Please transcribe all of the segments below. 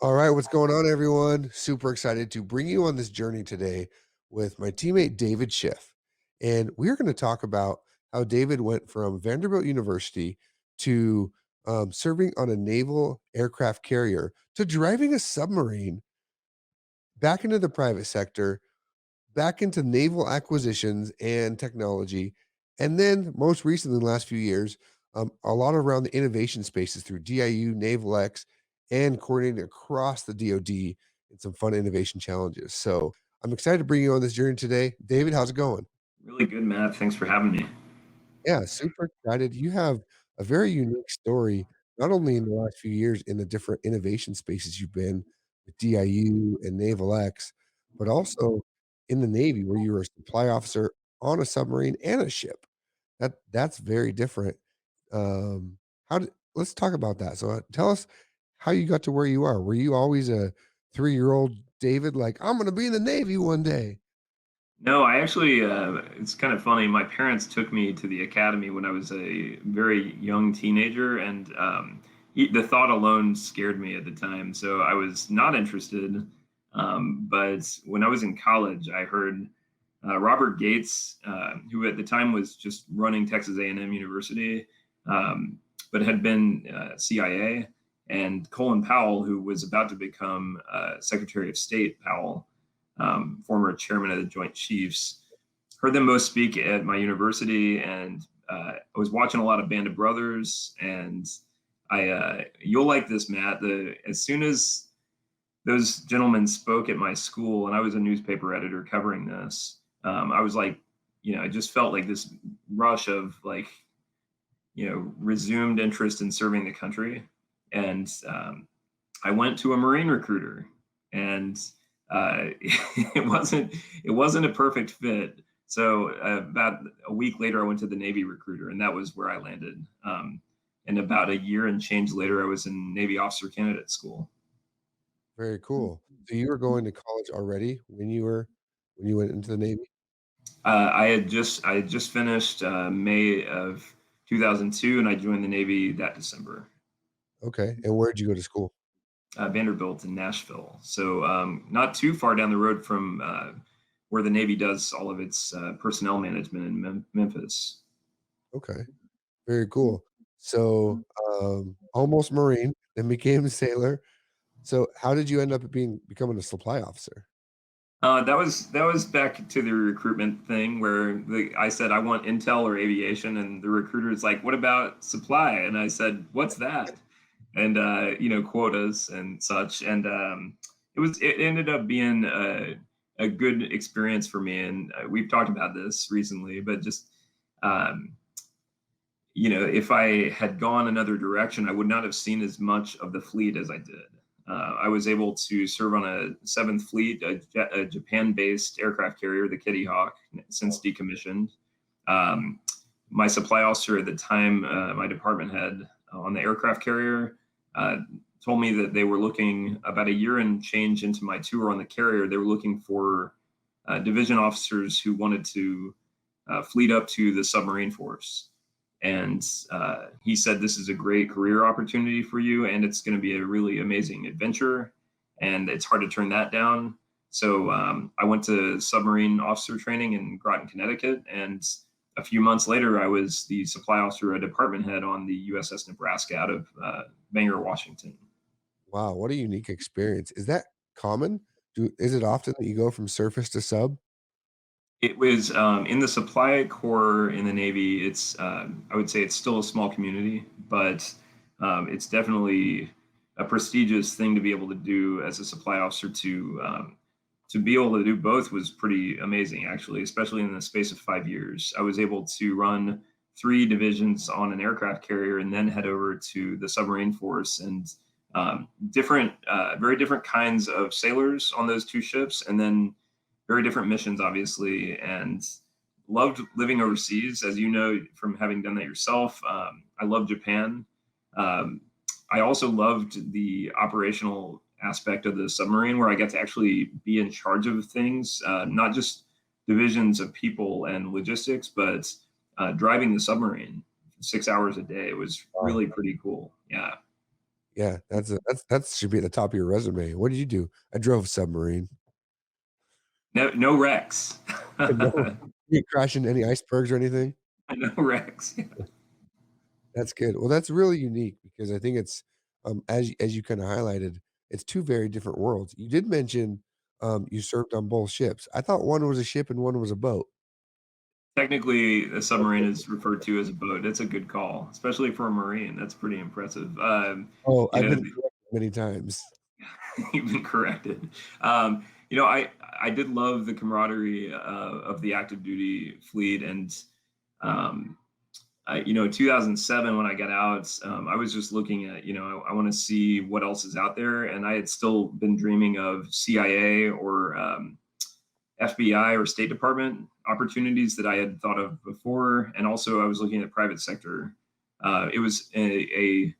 All right, what's going on, everyone? Super excited to bring you on this journey today with my teammate David Schiff. And we're going to talk about how David went from Vanderbilt University to serving on a naval aircraft carrier to driving a submarine back into the private sector, back into naval acquisitions and technology. And then, most recently, in the last few years, a lot around the innovation spaces through DIU, NavalX, and coordinating across the DoD and some fun innovation challenges. So I'm excited to bring you on this journey today. David, how's it going? Really good, Matt. Thanks for having me. Yeah, super excited. You have a very unique story, not only in the last few years in the different innovation spaces you've been with DIU and NavalX, but also in the Navy where you were a supply officer on a submarine and a ship. That's very different. How did let's talk about that. So tell us how you got to where you are. Were you always a 3-year-old David like I'm going to be in the Navy one day? No, I actually, it's kind of funny. My parents took me to the academy when I was a very young teenager, and the thought alone scared me at the time. So I was not interested. But when I was in college, I heard Robert Gates, who at the time was just running Texas A&M University, but had been CIA, and Colin Powell, who was about to become Secretary of State Powell, former chairman of the Joint Chiefs. Heard them both speak at my university, and I was watching a lot of Band of Brothers. And you'll like this, Matt. As soon as those gentlemen spoke at my school, and I was a newspaper editor covering this, I was like, I just felt like this rush of like, resumed interest in serving the country. And I went to a Marine recruiter, and it wasn't a perfect fit. So about a week later, I went to the Navy recruiter, and that was where I landed. And about a year and change later, I was in Navy officer candidate school. Very cool. So you were going to college already when you went into the Navy? I had just finished May of 2002, and I joined the Navy that December. Okay, and where'd you go to school? Vanderbilt in Nashville. So not too far down the road from where the Navy does all of its personnel management in Memphis. Okay, very cool. So, almost Marine, then became a sailor. So how did you end up becoming a supply officer? That was back to the recruitment thing where I said I want intel or aviation, and the recruiter is like, "What about supply?" And I said, "What's that?" And quotas and such. And it ended up being a good experience for me. And we've talked about this recently, but just um, if I had gone another direction, I would not have seen as much of the fleet as I did. I was able to serve on a Seventh Fleet, a Japan-based aircraft carrier, the Kitty Hawk, since decommissioned. Um, my supply officer at the time, my department head on the aircraft carrier, uh, told me that they were looking about a year and change into my tour on the carrier. They were looking for division officers who wanted to fleet up to the submarine force. And he said, "This is a great career opportunity for you, and it's going to be a really amazing adventure, and it's hard to turn that down." So I went to submarine officer training in Groton, Connecticut, and a few months later, I was the supply officer, a department head on the USS Nebraska out of Bangor, Washington. Wow, what a unique experience. Is that common? Is it often that you go from surface to sub? It was in the supply corps in the Navy. I would say it's still a small community, but it's definitely a prestigious thing to be able to do as a supply officer. To be able to do both was pretty amazing, actually, especially in the space of 5 years. I was able to run three divisions on an aircraft carrier and then head over to the submarine force, and very different kinds of sailors on those two ships, and then very different missions, obviously, and loved living overseas, as you know from having done that yourself. I love Japan. Um, I also loved the operational aspect of the submarine, where I got to actually be in charge of things, not just divisions of people and logistics, but driving the submarine 6 hours a day. It was Wow. really pretty cool. Yeah. Yeah, that should be at the top of your resume. What did you do? I drove a submarine. No wrecks. No, you didn't crash into any icebergs or anything? No wrecks. That's good. Well, that's really unique because I think it's, as you kinda highlighted, it's 2 very different worlds. You did mention, you served on both ships. I thought one was a ship and one was a boat. Technically, a submarine is referred to as a boat. It's a good call, especially for a Marine. That's pretty impressive. Oh, You I've know, been corrected many times. you've been corrected. I did love the camaraderie of the active duty fleet, and um, 2007 when I got out, I was just looking at, I want to see what else is out there, and I had still been dreaming of CIA or FBI or State Department opportunities that I had thought of before, and also I was looking at private sector. It was a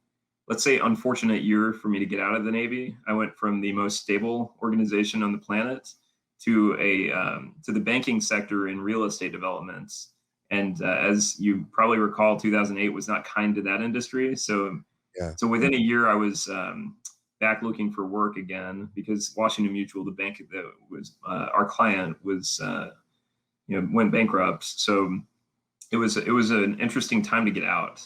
let's say unfortunate year for me to get out of the Navy. I went from the most stable organization on the planet to a to the banking sector in real estate developments. And as you probably recall, 2008 was not kind to that industry. Yeah. So within a year, I was back looking for work again because Washington Mutual, the bank that was our client, was went bankrupt. So it was an interesting time to get out.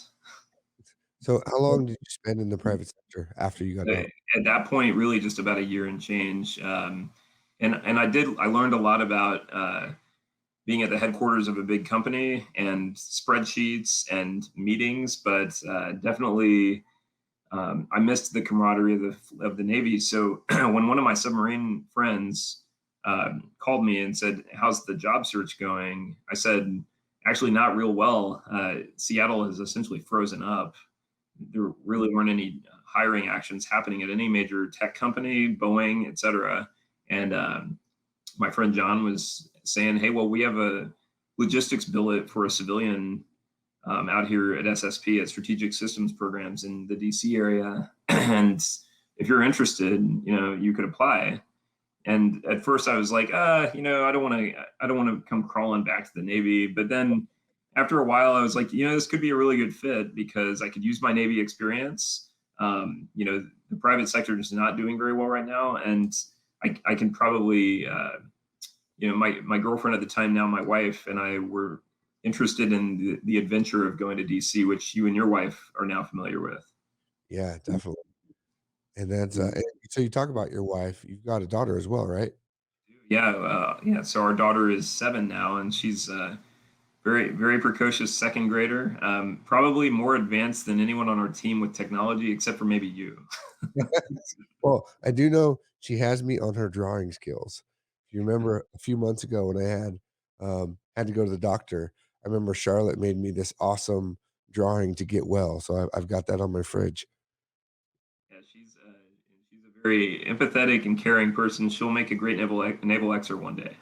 So how long did you spend in the private sector after you got Uh, out? At that point, really just about a year and change. And I learned a lot about being at the headquarters of a big company and spreadsheets and meetings, but definitely I missed the camaraderie of the Navy. So when one of my submarine friends called me and said, "How's the job search going?" I said, "Actually, not real well. Seattle has essentially frozen up. There really weren't any hiring actions happening at any major tech company, Boeing, et cetera." And my friend John was saying, "Hey, well, we have a logistics billet for a civilian out here at SSP at Strategic Systems Programs in the DC area, and if you're interested, you could apply." And at first, I was like, I don't want to come crawling back to the Navy. But then, after a while, I was like, this could be a really good fit because I could use my Navy experience. The private sector is not doing very well right now, and I can probably my girlfriend at the time, now my wife, and I were interested in the adventure of going to DC, which you and your wife are now familiar with. Yeah, definitely. And and so you talk about your wife, you've got a daughter as well, right? Yeah, yeah. So our daughter is 7 now, and she's very, very precocious second grader. Probably more advanced than anyone on our team with technology, except for maybe you. Well, I do know she has me on her drawing skills. If you remember a few months ago when I had to go to the doctor, I remember Charlotte made me this awesome drawing to get well, so I've got that on my fridge. Yeah, she's a very empathetic and caring person. She'll make a great naval Xer one day.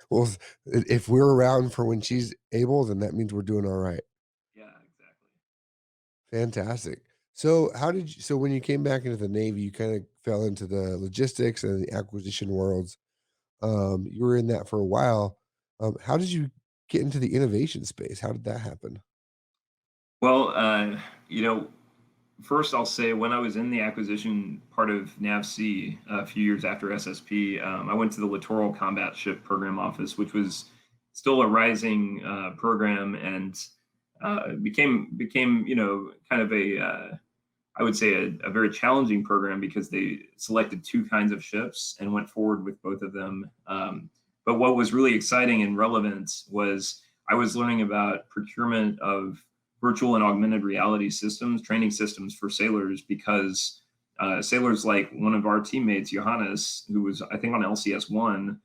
Well, if we're around for when she's able, then that means we're doing all right. Yeah, exactly. Fantastic. So so when you came back into the Navy, you kinda fell into the logistics and the acquisition worlds. You were in that for a while. How did you get into the innovation space? How did that happen? Well, first I'll say when I was in the acquisition part of NAVSEA a few years after SSP, I went to the Littoral Combat Ship Program Office, which was still a rising program, and became kind of I would say a very challenging program because they selected two kinds of ships and went forward with both of them. But what was really exciting and relevant was I was learning about procurement of virtual and augmented reality systems, training systems for sailors, because sailors like one of our teammates, Johannes, who was, I think, on LCS 1,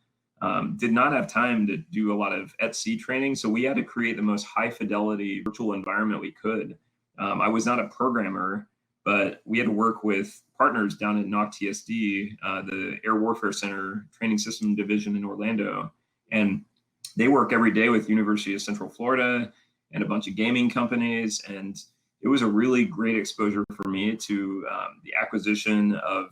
did not have time to do a lot of at sea training. So we had to create the most high fidelity virtual environment we could. I was not a programmer, but we had to work with partners down at NOC the Air Warfare Center Training System Division in Orlando. And they work every day with University of Central Florida and a bunch of gaming companies. And it was a really great exposure for me to the acquisition of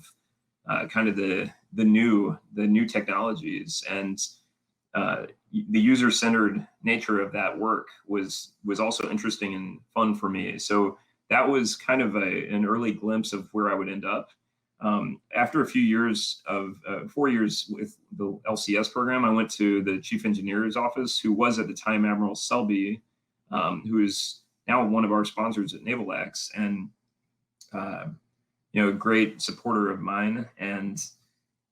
kind of the new technologies, and the user centered nature of that work was also interesting and fun for me. So that was kind of an early glimpse of where I would end up. After a few years of 4 years with the LCS program, I went to the chief engineer's office, who was at the time Admiral Selby, who is now one of our sponsors at NavalX, and uh, a great supporter of mine. And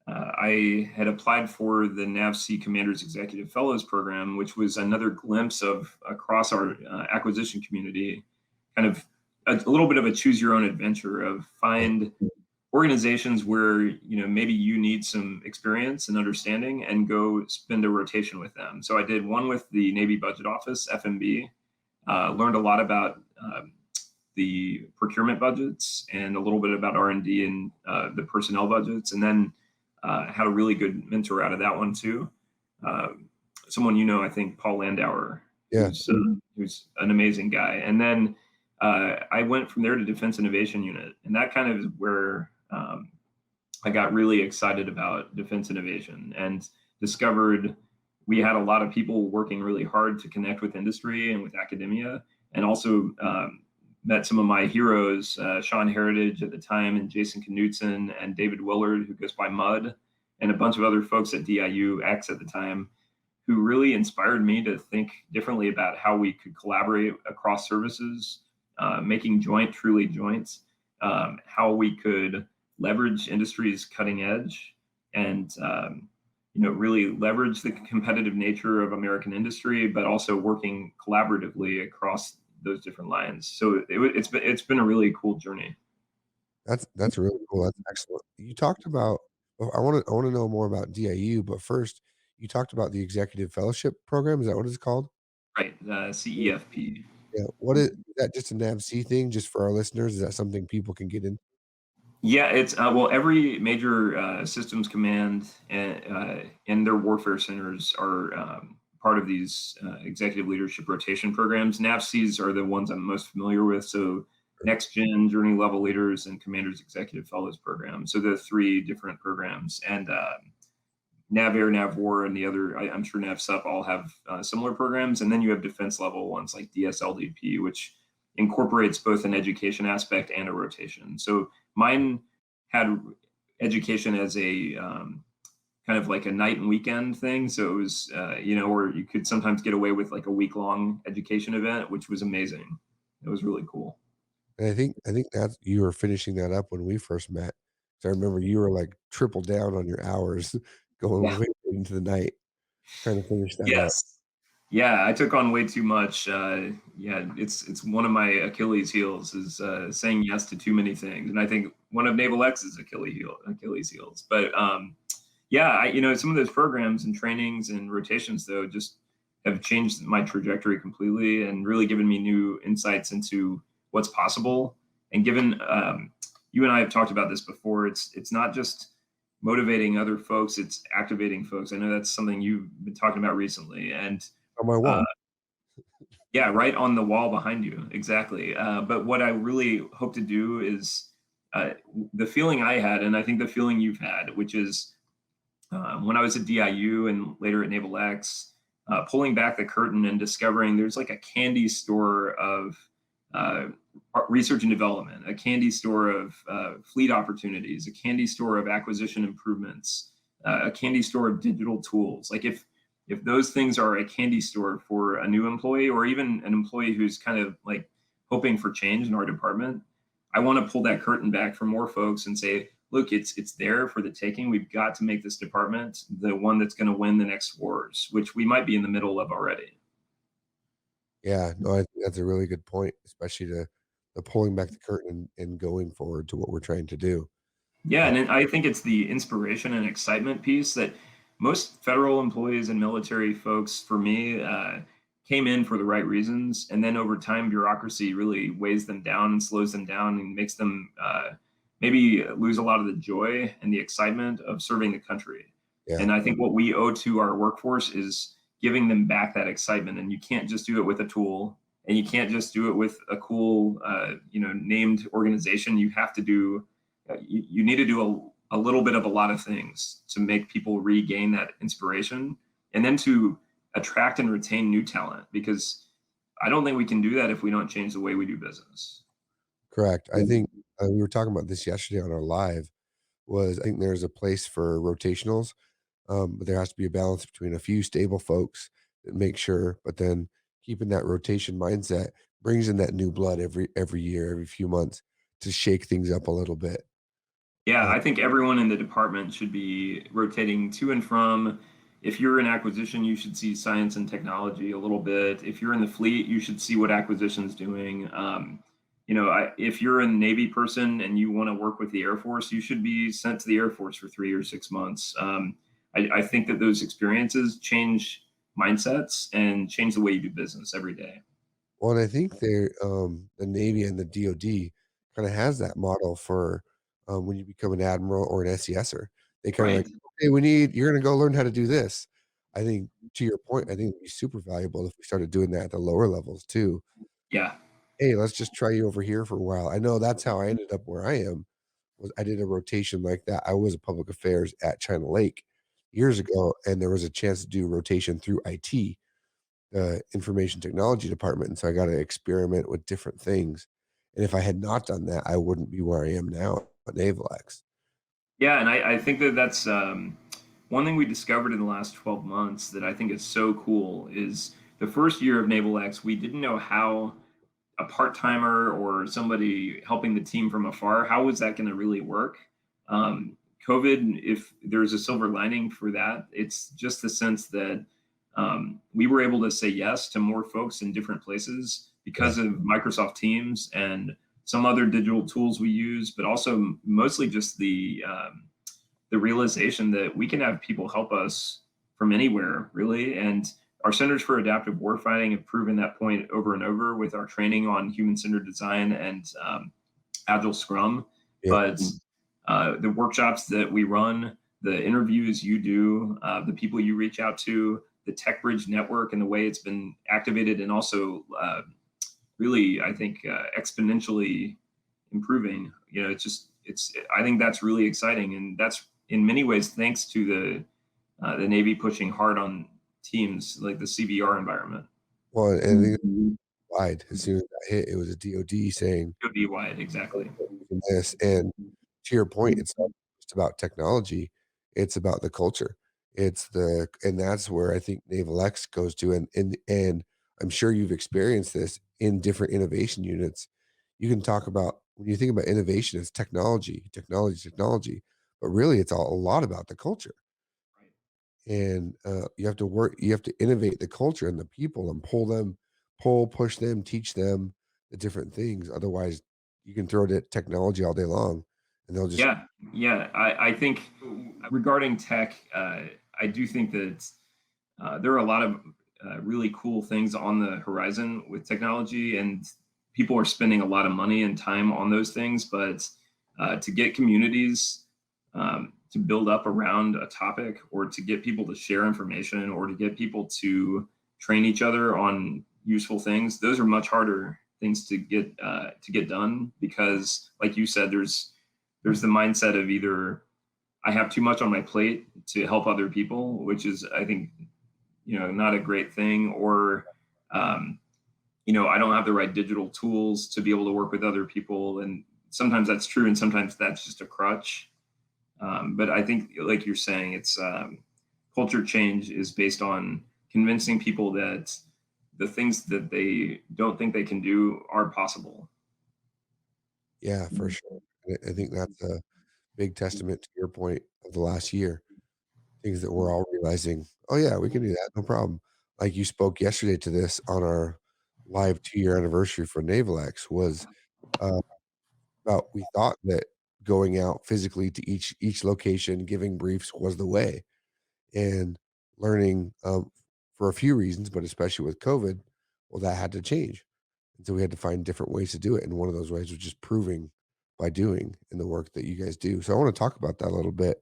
I had applied for the NAVSEA Commander's Executive Fellows Program, which was another glimpse of across our acquisition community, kind of a little bit of a choose your own adventure of find organizations where maybe you need some experience and understanding and go spend a rotation with them. So I did one with the Navy Budget Office, FMB, learned a lot about the procurement budgets and a little bit about R&D and the personnel budgets, and then had a really good mentor out of that one too. Uh, Someone I think Paul Landauer, Yeah. who's an amazing guy. And then I went from there to Defense Innovation Unit, and that kind of is where I got really excited about defense innovation and discovered we had a lot of people working really hard to connect with industry and with academia, and also met some of my heroes, Sean Heritage at the time, and Jason Knutson, and David Willard, who goes by Mud, and a bunch of other folks at DIU-X at the time, who really inspired me to think differently about how we could collaborate across services, making joint truly joints, how we could leverage industry's cutting edge, and really leverage the competitive nature of American industry, but also working collaboratively across those different lines. So it's been a really cool journey. That's really cool. That's excellent. You talked about well, I wanna know more about DIU, but first, you talked about the Executive Fellowship Program, is that what it's called? Right, CEFP. Yeah, what is that just a NAVSEA thing just for our listeners? Is that something people can get in? Yeah, it's well, every major systems command and their warfare centers are part of these executive leadership rotation programs. NAVSEAs are the ones I'm most familiar with. So Next Gen, Journey Level Leaders, and Commanders Executive Fellows Program. So the three different programs, and NAVAIR, NAVWAR, and the other, I'm sure NAVSUP all have similar programs. And then you have defense level ones like DSLDP, which incorporates both an education aspect and a rotation. So mine had education as a kind of like a night and weekend thing. So it was, or you could sometimes get away with like a week long education event, which was amazing. It was really cool. And I think that's you were finishing that up when we first met. So I remember you were, like, triple down on your hours going Yeah. way into the night trying to finish that up. Yes. Yeah, I took on way too much. Yeah, it's one of my Achilles heels is saying yes to too many things, and I think one of Naval X's Achilles heels. But yeah, some of those programs and trainings and rotations though just have changed my trajectory completely and really given me new insights into what's possible. And given you and I have talked about this before, it's not just motivating other folks, it's activating folks. I know that's something you've been talking about recently, and On my uh, wall. yeah, right on the wall behind you, exactly. But what I really hope to do is uh, the feeling I had, and I think the feeling you've had, which is when I was at DIU and later at NavalX, pulling back the curtain and discovering there's like a candy store of uh, research and development, a candy store of fleet opportunities, a candy store of acquisition improvements, a candy store of digital tools. Like if those things are a candy store for a new employee or even an employee who's kind of like hoping for change in our department, I want to pull that curtain back for more folks and say, look, it's there for the taking. We've got to make this department the one that's going to win the next wars, which we might be in the middle of already. Yeah, no, I think that's a really good point, especially the pulling back the curtain and going forward to what we're trying to do. Yeah, Uh, and then I think it's the inspiration and excitement piece that most federal employees and military folks, for me, came in for the right reasons, and then over time, bureaucracy really weighs them down and slows them down and makes them maybe lose a lot of the joy and the excitement of serving the country. yeah, And I think what we owe to our workforce is giving them back that excitement. And you can't just do it with a tool, and you can't just do it with a cool, named organization. You have to do you need to do a little bit of a lot of things to make people regain that inspiration and then to attract and retain new talent, because I don't think we can do that if we don't change the way we do business. Correct. I think, we were talking about this yesterday on our live, was I think there's a place for rotationals, but there has to be a balance between a few stable folks that make sure, but then keeping that rotation mindset brings in that new blood every year, every few months to shake things up a little bit. Yeah, Uh, I think everyone in the department should be rotating to and from. If you're in acquisition, you should see science and technology a little bit. If you're in the fleet, you should see what acquisition's doing. If you're a Navy person and you want to work with the Air Force, you should be sent to the Air Force for 3 or 6 months. I think that those experiences change mindsets and change the way you do business every day. well, and I think the Navy and the DoD kind of has that model for when you become an admiral or an SESer. They kind of like, Right. okay, you're going to go learn how to do this. I think to your point, I think it'd be super valuable if we started doing that at the lower levels too. Yeah. Hey, let's just try you over here for a while. I know that's how I ended up where I am. Was I did a rotation like that. I was a public affairs at China Lake years ago, and there was a chance to do rotation through IT, the information technology department, and so I got to experiment with different things. And if I had not done that, I wouldn't be where I am now at NavalX. Yeah, and I think that that's one thing we discovered in the last 12 months that I think is so cool is the first year of NavalX, we didn't know how a part-timer or somebody helping the team from afar, how was that going to really work? Um, COVID, if there's a silver lining for that, it's just the sense that we were able to say yes to more folks in different places Yeah. because of Microsoft Teams and some other digital tools we use, but also mostly just the realization that we can have people help us from anywhere, really. And our Centers for Adaptive Warfighting have proven that point over and over with our training on human-centered design and Agile Scrum. Yeah. But the workshops that we run, the interviews you do, the people you reach out to, the Tech Bridge network and the way it's been activated and also really, I think, exponentially improving. I think that's really exciting, and that's in many ways thanks to the Navy pushing hard on teams like the CVR environment. Well, and I think wide as soon as that hit, it was a DoD saying Could be wide, exactly. this. And to your point, it's not just about technology, it's about the culture. And that's where I think Naval X goes to, and I'm sure you've experienced this in different innovation units. You can talk about when you think about innovation, it's technology, technology, technology, but really it's all a lot about the culture. Right. And you have to innovate the culture and the people and push them, teach them the different things. Otherwise, you can throw the technology all day long and they'll just Yeah, yeah. I think regarding tech, I do think that there are a lot of really cool things on the horizon with technology, and people are spending a lot of money and time on those things. But to get communities to build up around a topic, or to get people to share information, or to get people to train each other on useful things, those are much harder things to get done because, like you said, there's the mindset of either I have too much on my plate to help other people, which is, I think, not a great thing, or um, I don't have the right digital tools to be able to work with other people, and sometimes that's true, and sometimes that's just a crutch. But I think, like you're saying, it's culture change is based on convincing people that the things that they don't think they can do are possible. yeah, for sure. I think that's a big testament to your point of the last year. Things that we're all realizing, "Oh, yeah, we can do that, no problem." Like, you spoke yesterday to this on our live 2-year anniversary for Naval X was, uh, about we thought that going out physically to each location, giving briefs was the way, and learning, for a few reasons, but especially with COVID, well, that had to change, and so we had to find different ways to do it, and one of those ways was just proving by doing in the work that you guys do, so I wanna talk about that a little bit.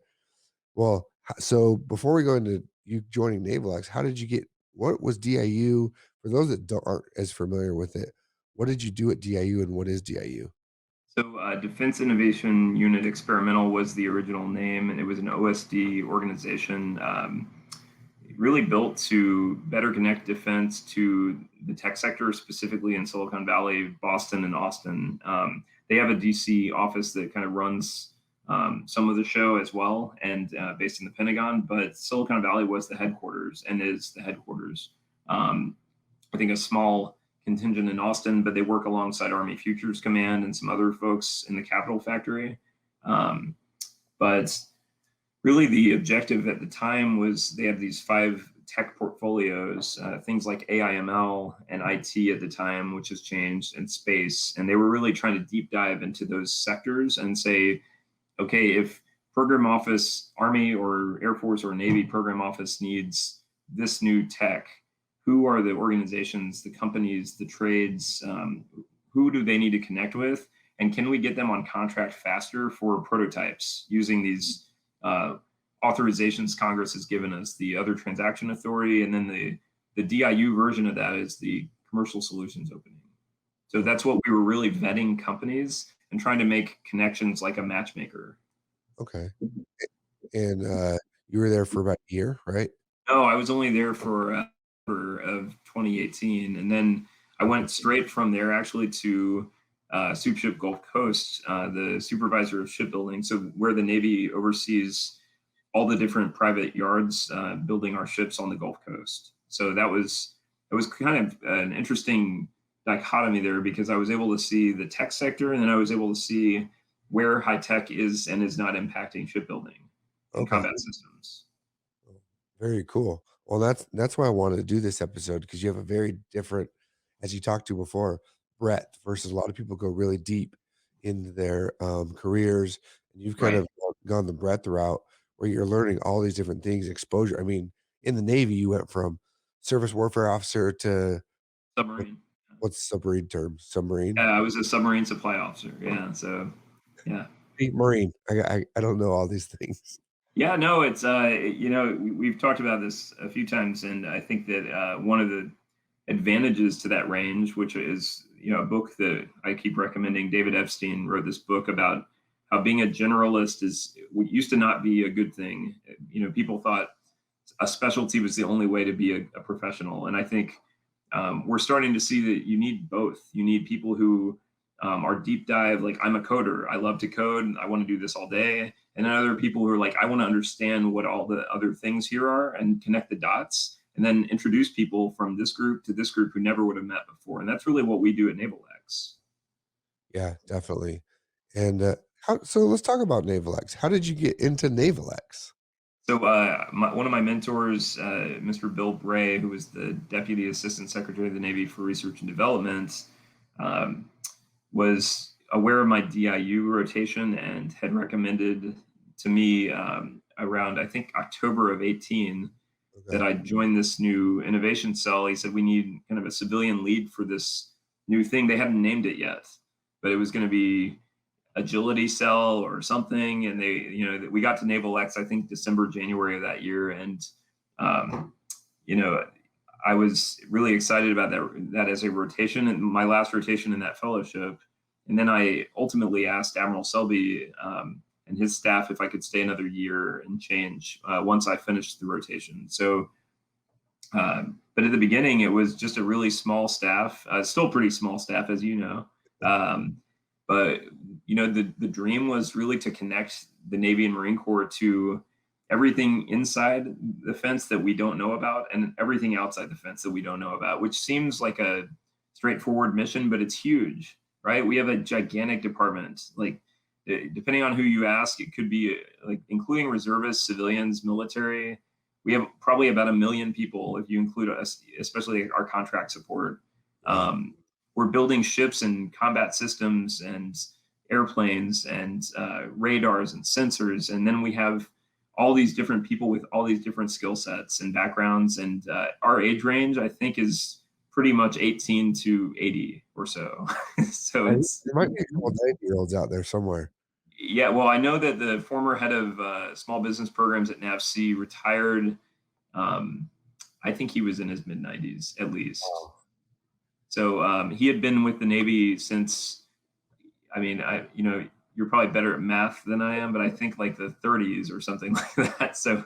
Well, so before we go into you joining NavalX, how did you get what was DIU? For those that aren't as familiar with it, what did you do at DIU and what is DIU? So, Defense Innovation Unit Experimental was the original name, and it was an OSD organization really built to better connect defense to the tech sector, specifically in Silicon Valley, Boston, and Austin. they have a DC office that kind of runs some of the show as well, and based in the Pentagon. But Silicon Valley was the headquarters and is the headquarters. Um, I think a small contingent in Austin, but they work alongside Army Futures Command and some other folks in the Capital Factory. Um, but really, the objective at the time was they have these 5 tech portfolios, things like AIML and IT at the time, which has changed, and space. And they were really trying to deep dive into those sectors and say, okay, if program office, Army or Air Force or Navy program office needs this new tech, who are the organizations, the companies, the trades, who do they need to connect with? And can we get them on contract faster for prototypes using these authorizations Congress has given us, the other transaction authority, and then the DIU version of that is the commercial solutions opening. So that's what we were really vetting companies and trying to make connections like a matchmaker. Okay. And you were there for about a year, right? No, I was only there for of 2018, and then I went straight from there actually to Soup Ship Gulf Coast, the supervisor of shipbuilding, so where the Navy oversees all the different private yards building our ships on the Gulf Coast. So that was it was kind of an interesting dichotomy there because I was able to see the tech sector and then I was able to see where high tech is and is not impacting shipbuilding and Okay. combat systems. Very cool. Well, that's why I wanted to do this episode because you have a very different, as you talked to before, breadth versus a lot of people go really deep into their careers, and you've kind Right. of gone the breadth route where you're learning all these different things, exposure. I mean, in the Navy, you went from service warfare officer to what, Submarine. what's submarine term? Submarine? I was a submarine supply officer. Yeah. So, yeah. Marine. I don't know all these things. Yeah, no, it's we've talked about this a few times, and I think that one of the advantages to that range, which is a book that I keep recommending. David Epstein wrote this book about how being a generalist is used to not be a good thing. People thought a specialty was the only way to be a professional, and I think we're starting to see that you need both. You need people who are deep dive, like I'm a coder, I love to code, I want to do this all day, and then other people who are like, I want to understand what all the other things here are and connect the dots, and then introduce people from this group to this group who never would have met before. And that's really what we do at NavalX. Yeah, definitely. And so let's talk about NavalX. How did you get into NavalX? So one of my mentors, Mr. Bill Bray, who was the Deputy Assistant Secretary of the Navy for Research and Development, um, was aware of my DIU rotation and had recommended to me around, I think, October of 18 that Okay. I join this new innovation cell. He said, we need kind of a civilian lead for this new thing. They hadn't named it yet, but it was going to be agility cell or something. And we got to NavalX, I think December, January of that year. And, um, you know, I was really excited about that as a rotation and my last rotation in that fellowship. And then I ultimately asked Admiral Selby and his staff if I could stay another year and change once I finished the rotation. So, but at the beginning, it was just a really small staff, still pretty small staff, as you know. Um, but the dream was really to connect the Navy and Marine Corps to everything inside the fence that we don't know about and everything outside the fence that we don't know about, which seems like a straightforward mission, but it's huge, right? We have a gigantic department. Like, depending on who you ask, it could be like including reservists, civilians, military. We have probably about 1 million people if you include us, especially our contract support. Wow. We're building ships and combat systems and airplanes and radars and sensors, and then we have all these different people with all these different skill sets and backgrounds. And our age range, I think, is pretty much 18 to 80 or so. So it's There might be a couple 90-year-olds out there somewhere. yeah. Well, I know that the former head of small business programs at NAVSEA retired. Um, I think he was in his mid 90s at least. Wow. So he had been with the Navy since, I mean, you're probably better at math than I am, but I think like the 30s or something like that. So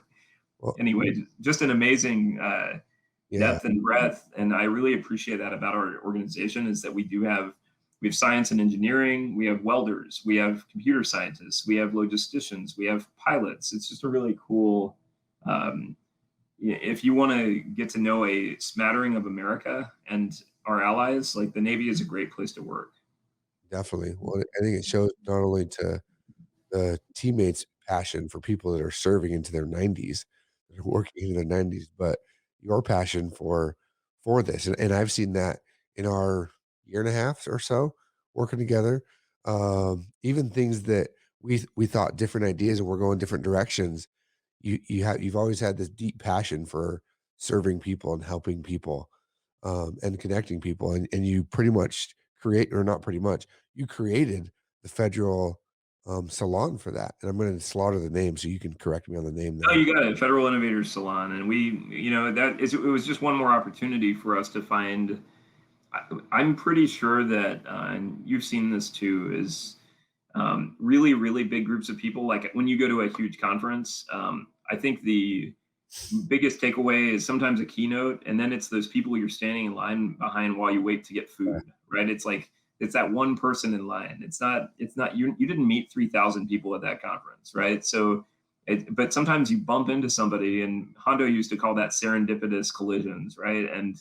Well, anyway, just an amazing yeah. depth and breadth. And I really appreciate that about our organization is that we do have we have science and engineering, we have welders, we have computer scientists, we have logisticians, we have pilots. It's just a really cool. Um, if you want to get to know a smattering of America and our allies, like the Navy is a great place to work. Definitely. Well, I think it shows not only to the teammates' passion for people that are serving into their 90s, that are working into their 90s, but your passion for this, and I've seen that in our year and a half or so working together. Even things that we thought different ideas and we're going different directions. You've always had this deep passion for serving people and helping people, and connecting people, and you pretty much create, or not pretty much, you created the federal salon for that. And I'm going to slaughter the name, so you can correct me on the name Oh, there. you got it, Federal Innovators Salon, and we, that is, it was just one more opportunity for us to find. I'm pretty sure that, and you've seen this too, is really, really big groups of people. Like when you go to a huge conference, I think the biggest takeaway is sometimes a keynote, and then it's those people you're standing in line behind while you wait to get Yeah. food, right? It's like it's that one person in line. It's not you didn't meet 3,000 people at that conference, right? So but sometimes you bump into somebody, and Hondo used to call that serendipitous collisions, right? And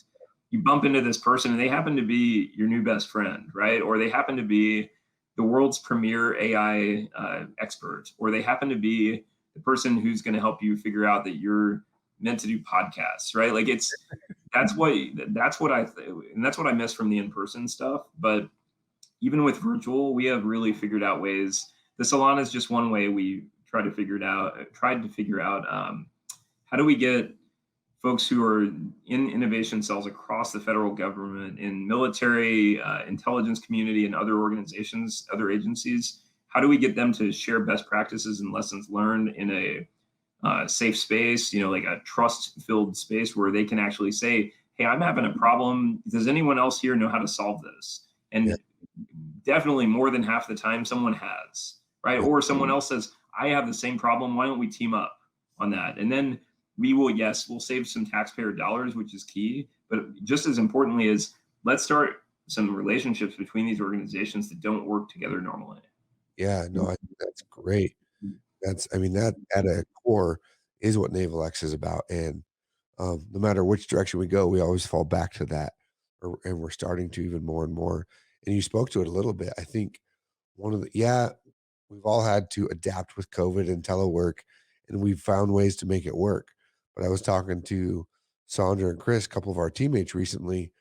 you bump into this person and they happen to be your new best friend, right? Or they happen to be the world's premier AI expert, or they happen to be the person who's going to help you figure out that you're meant to do podcasts, right? Like that's what and that's what I miss from the in-person stuff. But even with virtual, we have really figured out ways. The salon is just one way we tried to figure out how do we get folks who are in innovation cells across the federal government, in military, intelligence community, and other organizations, other agencies. How do we get them to share best practices and lessons learned in a safe space, like a trust-filled space where they can actually say, "Hey, I'm having a problem. Does anyone else here know how to solve this?" Yeah. And definitely more than half the time, someone has, right? Yeah. Or someone else says, "I have the same problem. Why don't we team up on that?" And then we'll save some taxpayer dollars, which is key. But just as importantly is let's start some relationships between these organizations that don't work together normally. Yeah. No, I think that's great. I mean, that at a core is what NavalX is about. And no matter which direction we go, we always fall back to that, and we're starting to even more and more. And you spoke to it a little bit. I think yeah, we've all had to adapt with COVID and telework, and we've found ways to make it work. But I was talking to Sandra and Chris, a couple of our teammates recently.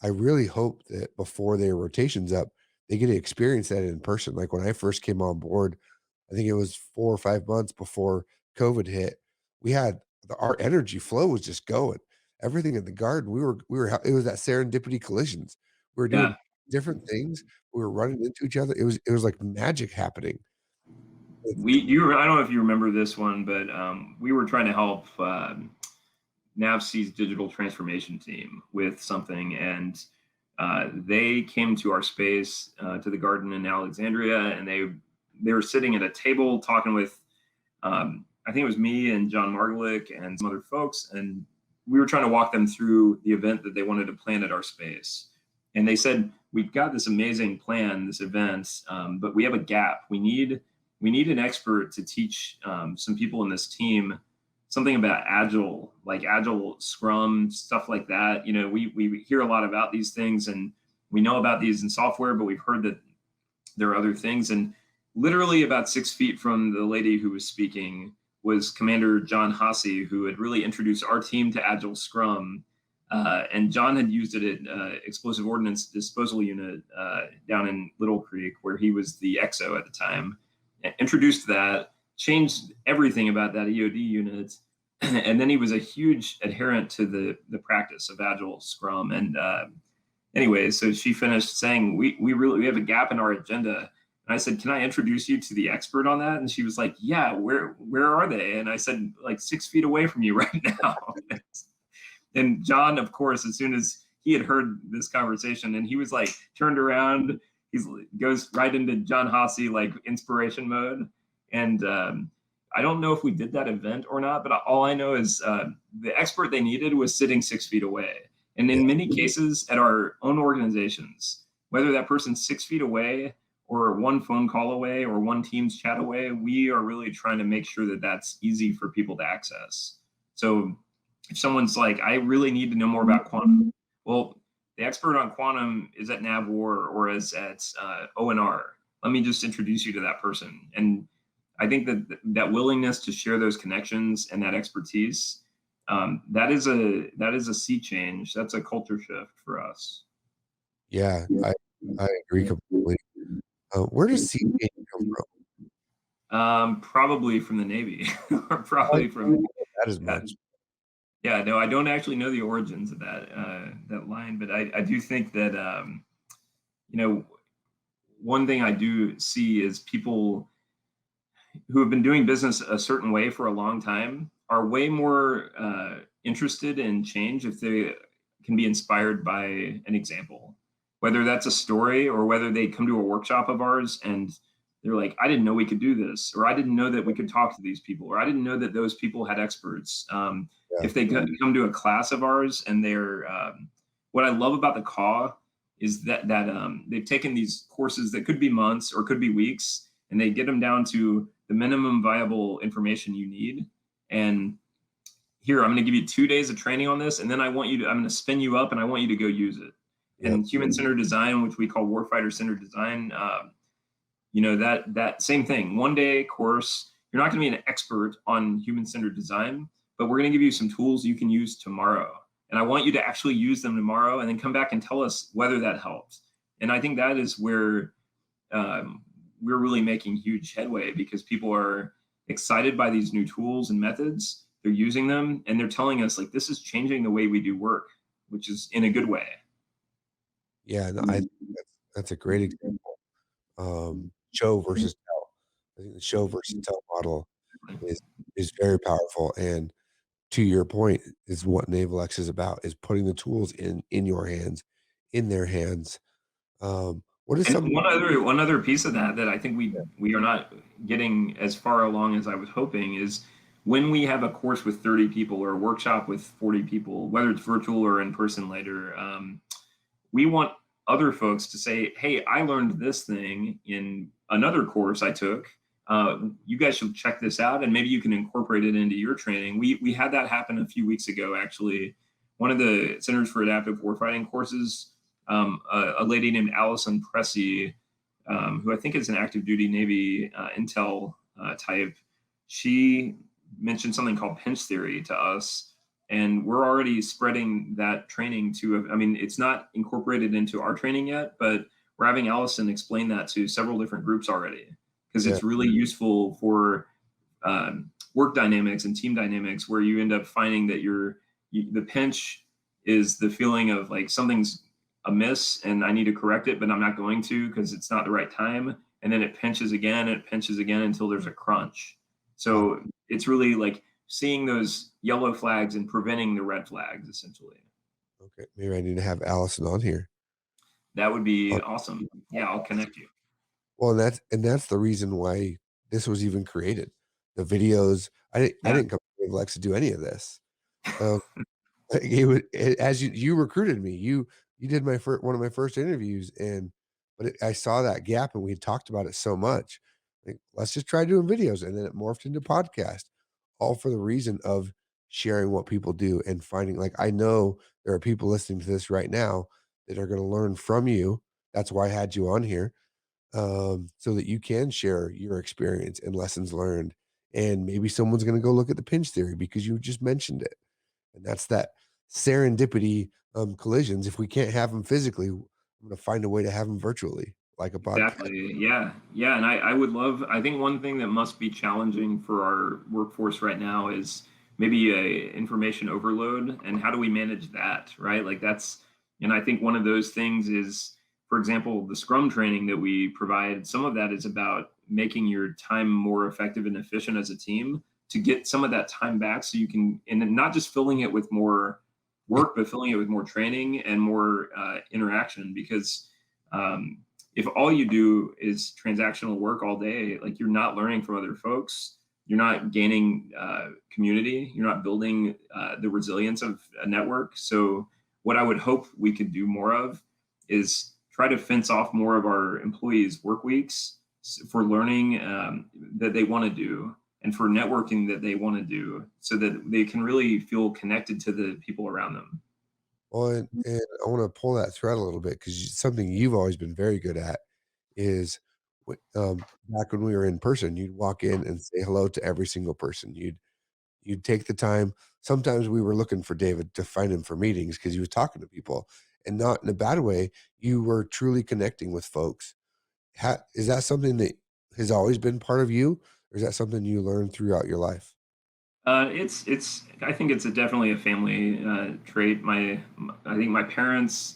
I really hope that before their rotations up, they get to experience that in person. Like when I first came on board, I think it was 4 or 5 months before COVID hit, we had our energy flow was just going. Everything in the garden, it was that serendipity collisions. We were doing Yeah. different things. We were running into each other. It was like magic happening. It's I don't know if you remember this one, but we were trying to help NAVSEA's digital transformation team with something, and they came to our space, to the garden in Alexandria, and they were sitting at a table talking with, I think it was me and John Margolick and some other folks, and we were trying to walk them through the event that they wanted to plan at our space. And they said, "We've got this amazing plan, this event, but we have a gap. We need an expert to teach some people in this team something about agile, like agile scrum, stuff like that." We hear a lot about these things, and we know about these in software, but we've heard that there are other things. And literally about 6 feet from the lady who was speaking was Commander John Hasse, who had really introduced our team to agile scrum. And John had used it at explosive ordnance disposal unit down in Little Creek, where he was the XO at the time. Introduced that, changed everything about that EOD unit. And then he was a huge adherent to the practice of agile scrum. And anyway, so she finished saying, we have a gap in our agenda. And I said, "Can I introduce you to the expert on that?" And she was like, "Yeah, where are they?" And I said, "Like 6 feet away from you right now." And John, of course, as soon as he had heard this conversation, and he was like turned around, he goes right into John Hasse like inspiration mode. And I don't know if we did that event or not, but all I know is the expert they needed was sitting 6 feet away. And yeah, in many cases at our own organizations, whether that person's 6 feet away or one phone call away or one Teams chat away, we are really trying to make sure that that's easy for people to access. So if someone's like, I really need to know more about quantum, well, the expert on quantum is at NavWar or is at ONR. Let me just introduce you to that person. And I think that willingness to share those connections and that expertise, that is a sea change. That's a culture shift for us. Yeah, I agree completely. Where does sea change come from? Probably from the Navy, or I probably didn't from, know that as yeah, much. yeah. No, I don't actually know the origins of that line, but I do think that you know one thing I do see is people who have been doing business a certain way for a long time are way more interested in change if they can be inspired by an example, whether that's a story or whether they come to a workshop of ours and they're like, I didn't know we could do this, or I didn't know that we could talk to these people, or I didn't know that those people had experts. Yeah, If they come to a class of ours and they're, what I love about the CAW is that they've taken these courses that could be months or could be weeks, and they get them down to the minimum viable information you need. And here, I'm going to give you 2 days of training on this, and then I'm going to spin you up, and I want you to go use it. yep, And human-centered design, which we call warfighter-centered design, that same thing. 1 day course. You're not going to be an expert on human-centered design, but we're going to give you some tools you can use tomorrow. And I want you to actually use them tomorrow, and then come back and tell us whether that helps. And I think that is where we're really making huge headway, because people are excited by these new tools and methods. They're using them, and they're telling us like this is changing the way we do work, which is in a good way. yeah, no, I think that's a great example. Show versus tell. I think the show versus tell model is is very powerful, and to your point, is what NavalX is about, is putting the tools in your hands, in their hands. What is And some one other piece of that I think we are not getting as far along as I was hoping is when we have a course with 30 people or a workshop with 40 people, whether it's virtual or in person later, we want other folks to say, hey, I learned this thing in another course I took. You guys should check this out, and maybe you can incorporate it into your training. We had that happen a few weeks ago, actually. One of the Centers for Adaptive Warfighting courses, a lady named Allison Pressey, who I think is an active duty Navy intel type, she mentioned something called pinch theory to us, and we're already spreading that training to, I mean, it's not incorporated into our training yet, but we're having Allison explain that to several different groups already, because yeah, it's really useful for work dynamics and team dynamics, where you end up finding that the pinch is the feeling of like something's amiss and I need to correct it, but I'm not going to because it's not the right time. And then it pinches again, and it pinches again until there's a crunch. wow, So it's really like seeing those yellow flags and preventing the red flags, essentially. okay, maybe I need to have Allison on here. That would Uh, be awesome. Yeah, I'll connect you. well, and that's the reason why this was even created. The videos, I Yeah, didn't come to NavalX to do any of this. Um, as you recruited me, you did my first one of my first interviews, and I saw that gap, and we had talked about it so much. Like, let's just try doing videos, and then it morphed into podcast, all for the reason of sharing what people do and finding. Like, I know there are people listening to this right now that are going to learn from you. That's why I had you on here, so that you can share your experience and lessons learned. And maybe someone's going to go look at the pinch theory because you just mentioned it, and that's that serendipity, collisions. If we can't have them physically, I'm gonna find a way to have them virtually, like a podcast. exactly. Yeah. Yeah. And I would love, I think one thing that must be challenging for our workforce right now is maybe a information overload, and how do we manage that? Right. Like and I think one of those things is, for example, the Scrum training that we provide, some of that is about making your time more effective and efficient as a team to get some of that time back so you can, and then not just filling it with more Yeah, work, but filling it with more training and more interaction. Because um, if all you do is transactional work all day, like you're not learning from other folks, you're not gaining community, you're not building the resilience of a network. So what I would hope we could do more of is try to fence off more of our employees' work weeks for learning that they want to do and for networking that they want to do so that they can really feel connected to the people around them. Well, and I wanna pull that thread a little bit because something you've always been very good at is back when we were in person, you'd walk in and say hello to every single person. You'd take the time. Sometimes we were looking for David to find him for meetings because he was talking to people, and not in a bad way. You were truly connecting with folks. Is that something that has always been part of you, or is that something you learned throughout your life? It's I think it's definitely a family trait. I think my parents,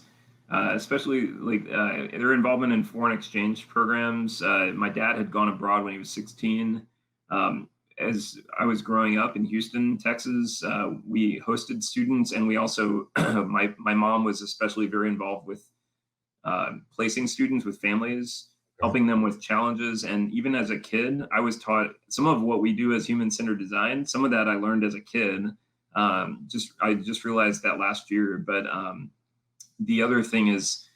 especially their involvement in foreign exchange programs. My dad had gone abroad when he was 16. Um, as I was growing up in Houston, Texas, we hosted students, and we also my mom was especially very involved with placing students with families, Okay. helping them with challenges. And even as a kid, I was taught some of what we do as human-centered design. Some of that I learned as a kid. I just realized that last year. But the other thing is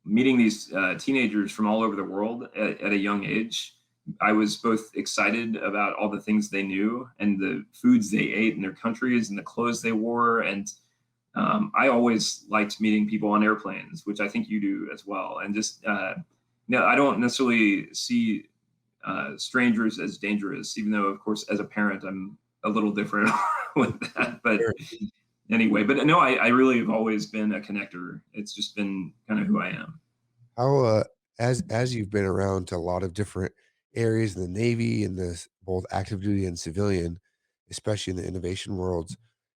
meeting these teenagers from all over the world at a young age. I was both excited about all the things they knew and the foods they ate in their countries and the clothes they wore. And I always liked meeting people on airplanes, which I think you do as well. And just, no, I don't necessarily see strangers as dangerous, even though, of course, as a parent, I'm a little different with that. But Sure. anyway, but no, I really have always been a connector. It's just been kind of who I am. How, as you've been around to a lot of different areas in the Navy and both active duty and civilian, especially in the innovation worlds,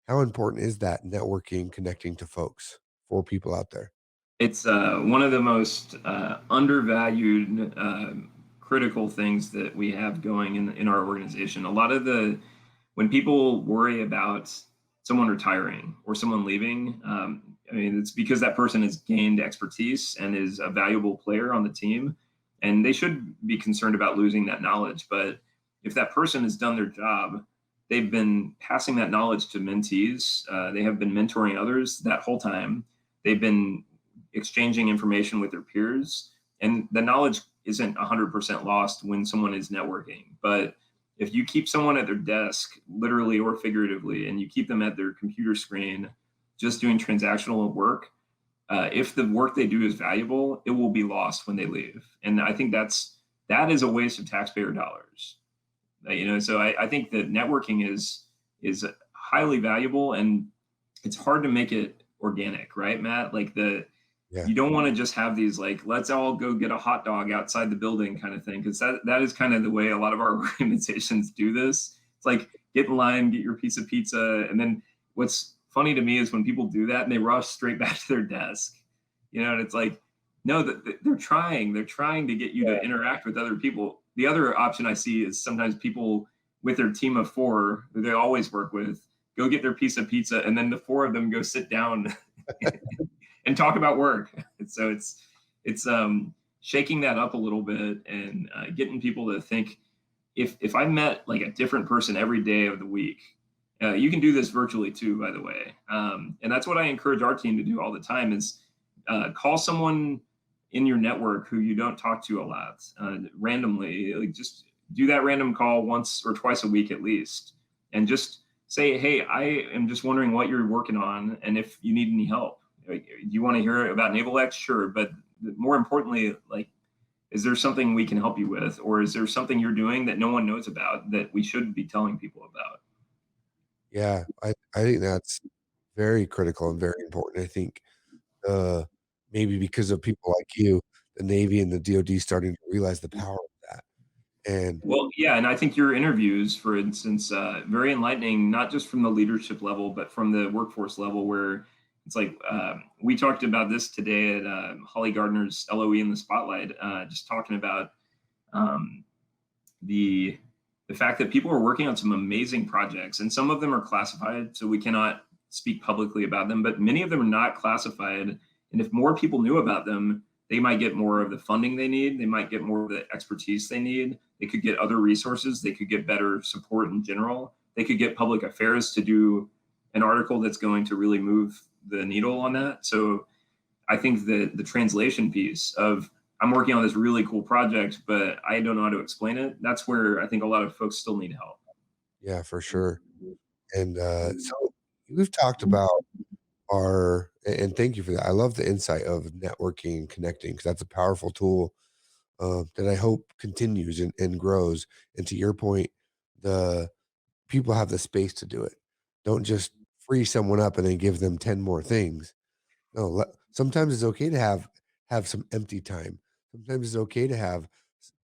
how important is that networking, connecting to folks for people out there? It's one of the most undervalued critical things that we have going in our organization. A lot of when people worry about someone retiring or someone leaving, I mean, it's because that person has gained expertise and is a valuable player on the team, and they should be concerned about losing that knowledge. But if that person has done their job, they've been passing that knowledge to mentees. They have been mentoring others that whole time. They've been exchanging information with their peers, and the knowledge isn't 100% lost when someone is networking. But if you keep someone at their desk, literally or figuratively, and you keep them at their computer screen just doing transactional work, if the work they do is valuable, it will be lost when they leave. And I think that is a waste of taxpayer dollars. So I think that networking is highly valuable, and it's hard to make it organic, right, Matt? Yeah. You don't want to just have these like let's all go get a hot dog outside the building kind of thing, because that is kind of the way a lot of our organizations do this. It's like get in line, get your piece of pizza, and then what's funny to me is when people do that and they rush straight back to their desk, and it's like no, they're trying to get you to interact with other people. The other option I see is sometimes people with their team of four that they always work with go get their piece of pizza, and then the four of them go sit down and talk about work. So it's shaking that up a little bit and getting people to think if I met like a different person every day of the week. You can do this virtually too, by the way, and that's what I encourage our team to do all the time is call someone in your network who you don't talk to a lot randomly. Like just do that random call once or twice a week at least, and just say, "Hey, I am just wondering what you're working on, and if you need any help." Like, do you want to hear about NavalX? Sure, but more importantly, like, is there something we can help you with, or is there something you're doing that no one knows about that we should be telling people about? Yeah, I think that's very critical and very important. I think, uh, maybe because of people like you, the Navy and the DoD starting to realize the power of that, and Well, yeah, and I think your interviews, for instance, very enlightening, not just from the leadership level, but from the workforce level, where it's like we talked about this today at Holly Gardner's LOE in the Spotlight, just talking about um, the the fact that people are working on some amazing projects, and some of them are classified, so we cannot speak publicly about them. But many of them are not classified, and if more people knew about them, they might get more of the funding they need. They might get more of the expertise they need. They could get other resources. They could get better support in general. They could get public affairs to do an article that's going to really move the needle on that. So I think the translation piece of I'm working on this really cool project, but I don't know how to explain it. That's where I think a lot of folks still need help. Yeah, for sure. And, so we've talked about and thank you for that. I love the insight of networking and connecting because that's a powerful tool, that I hope continues and grows. And to your point, the people have the space to do it. Don't just free someone up and then give them 10 more things. No, sometimes it's okay to have some empty time. Sometimes it's okay to have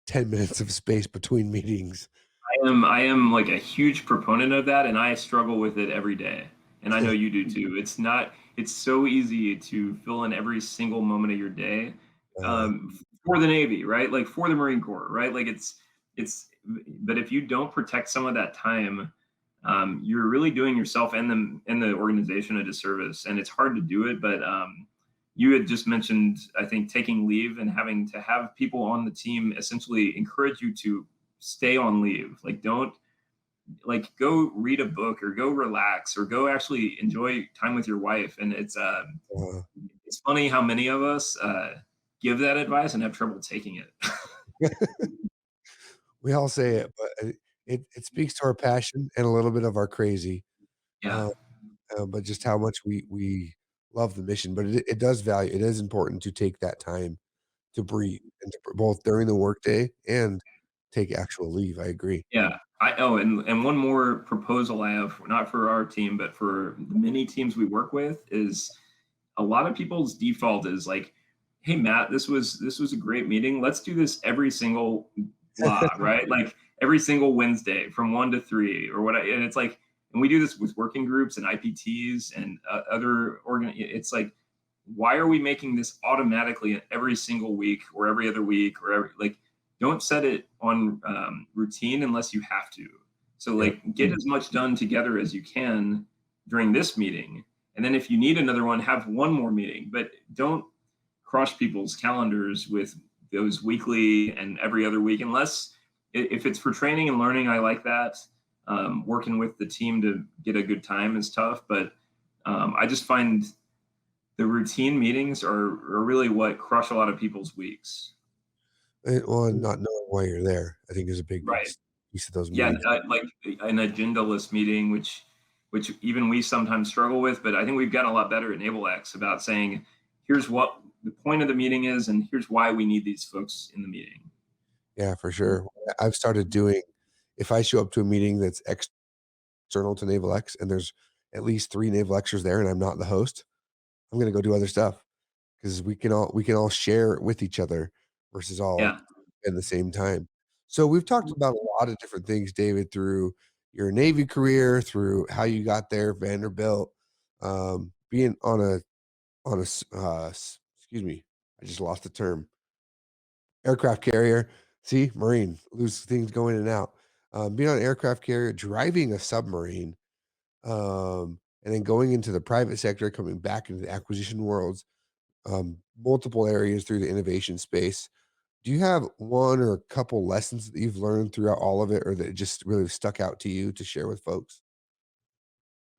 10 minutes of space between meetings. I am like a huge proponent of that, and I struggle with it every day. And I know you do too. It's so easy to fill in every single moment of your day Uh, for the Navy, right? Like for the Marine Corps, right? Like it's but if you don't protect some of that time, you're really doing yourself and the organization a disservice. And it's hard to do it, but you had just mentioned, I think, taking leave and having to have people on the team essentially encourage you to stay on leave. Like, don't like go read a book or go relax or go actually enjoy time with your wife. And uh, it's funny how many of us give that advice and have trouble taking it. we all say it, but it speaks to our passion and a little bit of our crazy, Yeah, uh, but just how much we love the mission. But it does value. It is important to take that time to breathe and to both during the workday and take actual leave. I agree. yeah. And one more proposal I have, not for our team, but for the many teams we work with, is a lot of people's default is like, "Hey Matt, this was a great meeting. Let's do this every single blah, right? Like every single Wednesday from 1 to 3 or what." And it's like, and we do this with working groups and IPTs and other organ. It's like, why are we making this automatically every single week or every other week or every like? Don't set it on routine unless you have to. So Yep. like, get as much done together as you can during this meeting, and then if you need another one, have one more meeting, but don't crush people's calendars with those weekly and every other week, unless if it's for training and learning. I like that. Working with the team to get a good time is tough, but I just find the routine meetings are really what crush a lot of people's weeks. Well, and not knowing why you're there, I think is a big Right. piece of those Yeah, meetings. like an agendaless meeting, which even we sometimes struggle with, but I think we've gotten a lot better at NavalX about saying, here's what the point of the meeting is, and here's why we need these folks in the meeting. Yeah, for sure. I've started doing if I show up to a meeting that's external to NavalX and there's at least 3 NavalXers there and I'm not the host, I'm gonna go do other stuff because we can all share with each other versus all Yeah. at the same time. So we've talked about a lot of different things, David, through your Navy career, through how you got there, Vanderbilt, being on a excuse me, I just lost the term. Aircraft carrier. See, Marine, lose things going in and out. Being on an aircraft carrier, driving a submarine, and then going into the private sector, coming back into the acquisition worlds, multiple areas through the innovation space. Do you have one or a couple lessons that you've learned throughout all of it, or that just really stuck out to you to share with folks?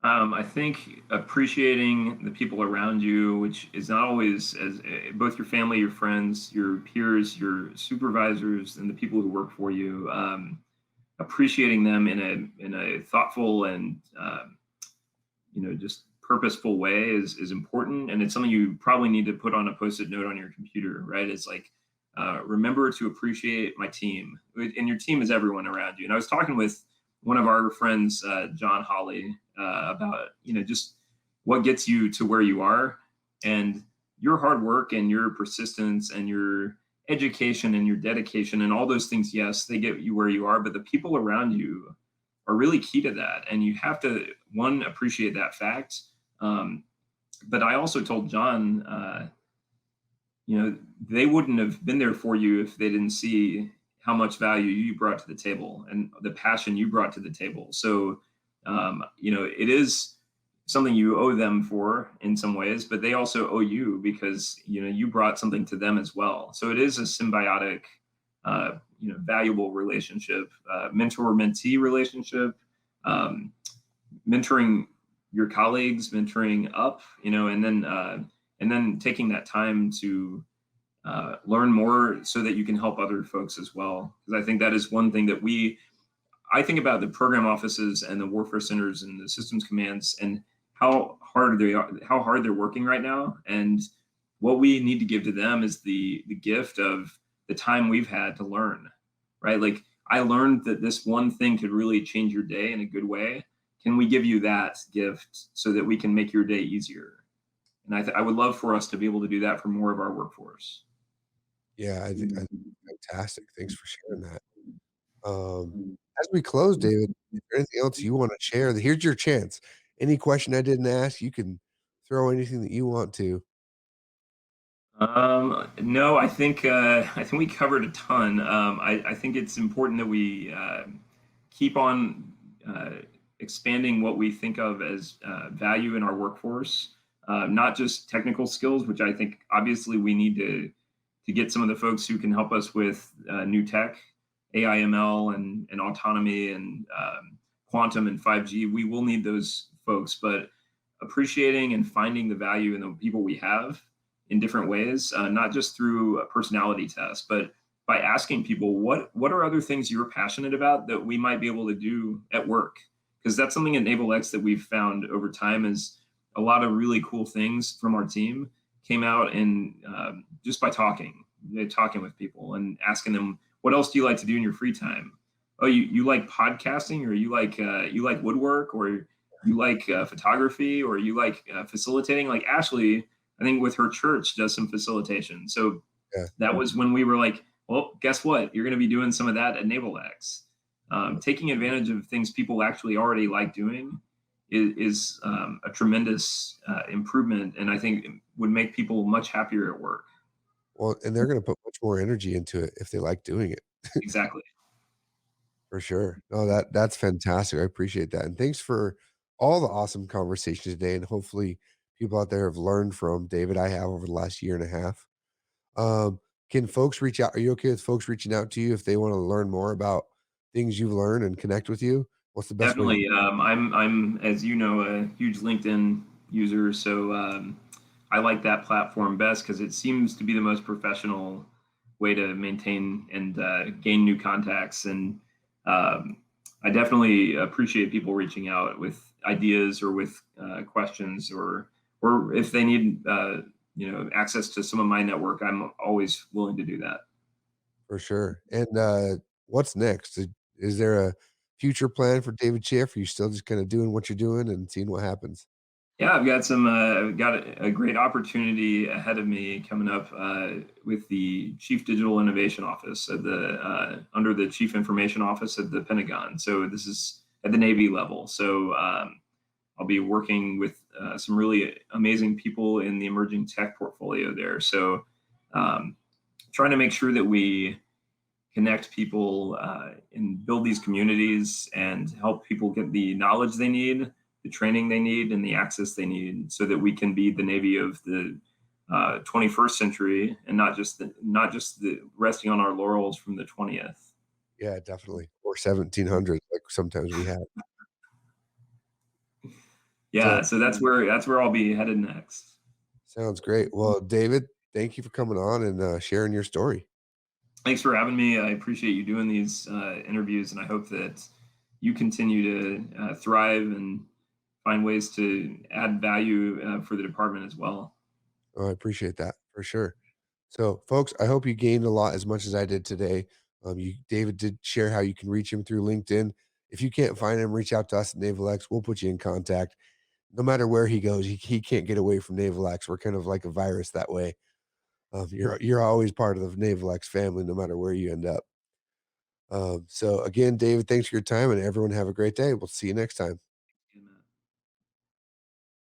I think appreciating the people around you, which is not always as both your family, your friends, your peers, your supervisors, and the people who work for you. Appreciating them in a thoughtful and just purposeful way is important, and it's something you probably need to put on a post-it note on your computer, right? It's like, remember to appreciate my team, and your team is everyone around you. And I was talking with one of our friends, John Holly, about just what gets you to where you are, and your hard work and your persistence and your education and your dedication and all those things. Yes, they get you where you are, but the people around you are really key to that. And you have to, one, appreciate that fact. Um, but I also told John, they wouldn't have been there for you if they didn't see how much value you brought to the table and the passion you brought to the table. So, it is something you owe them for in some ways, but they also owe you because, you brought something to them as well. So it is a symbiotic, valuable relationship, mentor-mentee relationship, um, mentoring your colleagues, mentoring up, and then and then taking that time to learn more so that you can help other folks as well. Because I think that is one thing that I think about the program offices and the warfare centers and the systems commands and how hard they're working right now. And what we need to give to them is the gift of the time we've had to learn, right? Like I learned that this one thing could really change your day in a good way. Can we give you that gift so that we can make your day easier? And I would love for us to be able to do that for more of our workforce. Yeah, I think fantastic. Thanks for sharing that. As we close, David, is there anything else you wanna share? Here's your chance. Any question I didn't ask, you can throw anything that you want to. No, I think we covered a ton. I think it's important that we keep on expanding what we think of as value in our workforce, not just technical skills, which I think obviously we need to get some of the folks who can help us with new tech, AI, ML, and autonomy and quantum and 5G. We will need those folks, but appreciating and finding the value in the people we have in different ways, not just through a personality test, but by asking people what are other things you're passionate about that we might be able to do at work, because that's something at NavalX that we've found over time is a lot of really cool things from our team came out in just by talking with people and asking them what else do you like to do in your free time. Oh, you like podcasting, or you like woodwork, or you like photography, or you like facilitating. Like Ashley, I think with her church does some facilitation. So Yeah. that was when we were like, well, guess what? You're going to be doing some of that at NavalX. Taking advantage of things people actually already like doing is a tremendous improvement, and I think would make people much happier at work. Well, and they're gonna put much more energy into it if they like doing it, Exactly. for sure. No, that's fantastic. I appreciate that, and thanks for all the awesome conversations today, and hopefully people out there have learned from David. I have over the last year and a half. Can folks reach out? Are you okay with folks reaching out to you if they wanna learn more about things you've learned and connect with you? What's the best way to Definitely. I'm as you know a huge LinkedIn user, so I like that platform best because it seems to be the most professional way to maintain and gain new contacts. And I definitely appreciate people reaching out with ideas or with questions, or if they need access to some of my network. I'm always willing to do that. for sure. And, what's next? Is there a future plan for David Schiff? Are you still just kinda doing what you're doing and seeing what happens? Yeah, I've got a great opportunity ahead of me coming up with the Chief Digital Innovation Office at the under the Chief Information Office at the Pentagon. So this is at the Navy level. So I'll be working with some really amazing people in the emerging tech portfolio there. So um, trying to make sure that we connect people and build these communities and help people get the knowledge they need, the training they need, and the access they need, so that we can be the Navy of the 21st century and not just the resting on our laurels from the 20th. Yeah, definitely. Or 1700s like sometimes we have. So, Yeah, so that's where I'll be headed next. sounds great. Well, David, thank you for coming on and, sharing your story. Thanks for having me. I appreciate you doing these interviews, and I hope that you continue to thrive and find ways to add value for the department as well. Oh, I appreciate that for sure. So, folks, I hope you gained a lot as much as I did today. David did share how you can reach him through LinkedIn. If you can't find him, reach out to us at NavalX. We'll put you in contact. No matter where he goes, he can't get away from NavalX. We're kind of like a virus that way. You're always part of the NavalX family, no matter where you end up. So again, David, thanks for your time, and everyone have a great day. We'll see you next time.